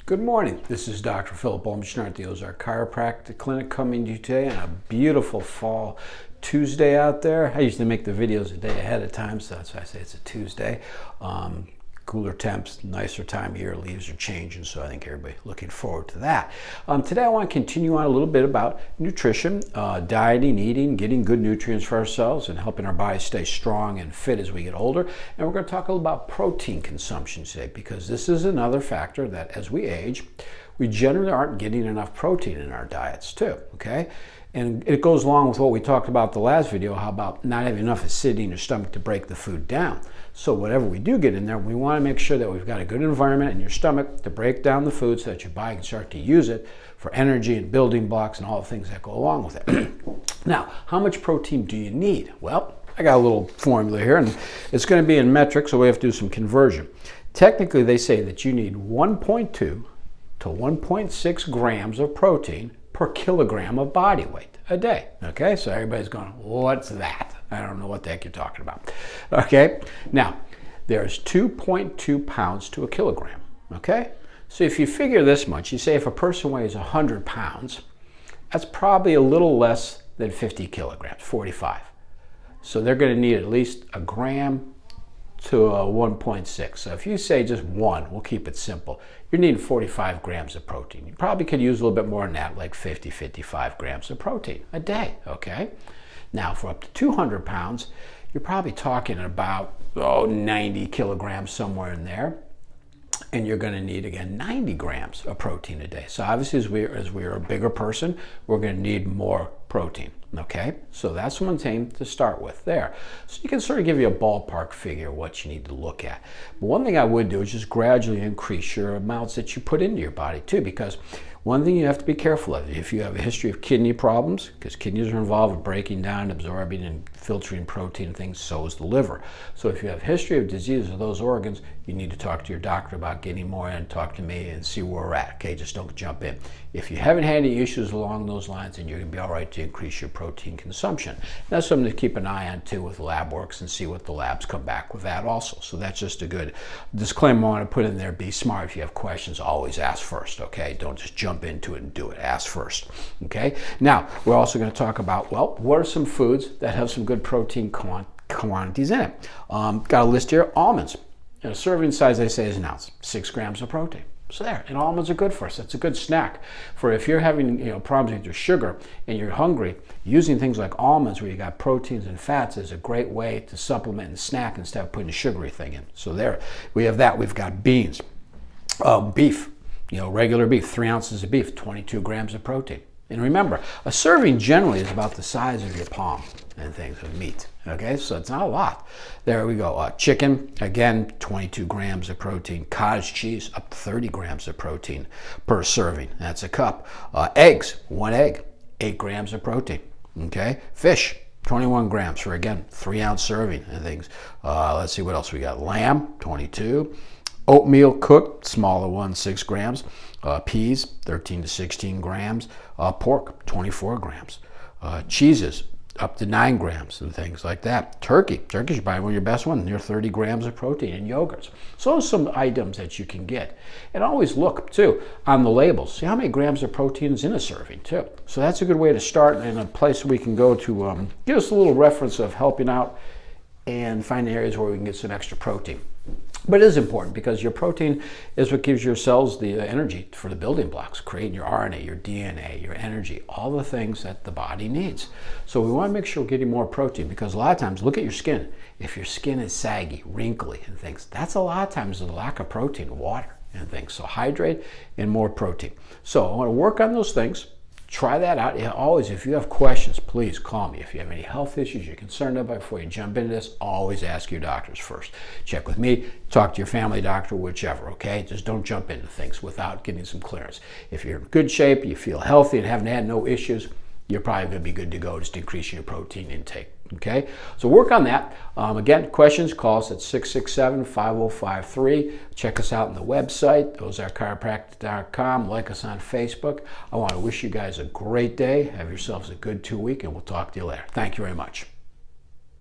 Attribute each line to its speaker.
Speaker 1: Good morning. This is Dr. Philip Olmstein at the Ozark Chiropractic Clinic coming to you today on a beautiful fall Tuesday out there. I usually make the videos a day ahead of time, so that's why I say it's a Tuesday. Cooler temps, nicer time of year, leaves are changing, so I think everybody's looking forward to that. Today I want to continue on a little bit about nutrition, dieting, eating, getting good nutrients for ourselves, and helping our bodies stay strong and fit as we get older. And we're going to talk a little about protein consumption today, because this is another factor that as we age, we generally aren't getting enough protein in our diets too, okay? And it goes along with what we talked about the last video, how about not having enough acidity in your stomach to break the food down. So whatever we do get in there, we want to make sure that we've got a good environment in your stomach to break down the food so that your body can start to use it for energy and building blocks and all the things that go along with it. Now, how much protein do you need? Well, I got a little formula here, and it's going to be in metric, so we have to do some conversion. Technically, they say that you need 1.2 to 1.6 grams of protein per kilogram of body weight a day. Okay, so everybody's going, what's that? I don't know what the heck you're talking about. Okay, now there's 2.2 pounds to a kilogram. Okay, so if you figure this much, you say if a person weighs 100 pounds, that's probably a little less than 50 kilograms, 45. So they're going to need at least a gram to a 1.6. So if you say just one, we'll keep it simple. You're needing 45 grams of protein. You probably could use a little bit more than that, like 50, 55 grams of protein a day, okay? Now, for up to 200 pounds, you're probably talking about 90 kilograms, somewhere in there. And you're going to need, again, 90 grams of protein a day. So obviously, as we're a bigger person, we're going to need more protein, okay? So that's one thing to start with there. So you can sort of give you a ballpark figure of what you need to look at. But one thing I would do is just gradually increase your amounts that you put into your body too, because one thing you have to be careful of, if you have a history of kidney problems, because kidneys are involved with breaking down, absorbing, and filtering protein and things, so is the liver. So if you have a history of disease of those organs, you need to talk to your doctor about getting more in, talk to me, and see where we're at, okay? Just don't jump in. If you haven't had any issues along those lines, then you're going to be all right to increase your protein consumption. And that's something to keep an eye on too with lab works and see what the labs come back with that also. So that's just a good disclaimer I want to put in there. Be smart. If you have questions, always ask first, okay? Don't just jump into it and do it. Ask first, okay? Now, we're also going to talk about, well, what are some foods that have some good protein quantities in it? Got a list here. Almonds. And a serving size, they say, is an ounce. 6 grams of protein. So there, and almonds are good for us. That's a good snack. For if you're having problems with your sugar and you're hungry, using things like almonds where you got proteins and fats is a great way to supplement and snack instead of putting a sugary thing in. So there, we have that. We've got beans, beef, regular beef, 3 ounces of beef, 22 grams of protein. And remember, a serving generally is about the size of your palm and things of meat. Okay, so it's not a lot. There we go. Chicken, again, 22 grams of protein. Cottage cheese, up to 30 grams of protein per serving. That's a cup. Eggs, 1 egg, 8 grams of protein. Okay, fish, 21 grams for, again, 3-ounce serving and things. Let's see what else we got. Lamb, 22. Oatmeal cooked, smaller one, 6 grams. Peas, 13 to 16 grams. Pork, 24 grams. Cheeses, up to 9 grams and things like that. Turkey's probably one of your best ones, near 30 grams of protein in yogurts. So those are some items that you can get. And always look, too, on the labels. See how many grams of protein is in a serving, too. So that's a good way to start and a place we can go to give us a little reference of helping out and find areas where we can get some extra protein. But it is important because your protein is what gives your cells the energy for the building blocks, creating your RNA, your DNA, your energy, all the things that the body needs. So we want to make sure we're getting more protein, because a lot of times, look at your skin. If your skin is saggy, wrinkly and things, that's a lot of times the lack of protein, water and things. So hydrate and more protein. So I want to work on those things. Try that out. And always, if you have questions, please call me. If you have any health issues you're concerned about before you jump into this, always ask your doctors first. Check with me, talk to your family doctor, whichever, okay? Just don't jump into things without getting some clearance. If you're in good shape, you feel healthy and haven't had no issues, you're probably going to be good to go, just increasing your protein intake. Okay, so work on that. Again, questions, call us at 667-5053. Check us out on the website, ozarkchiropractic.com. Like us on Facebook. I want to wish you guys a great day. Have yourselves a good 2 week, and we'll talk to you later. Thank you very much.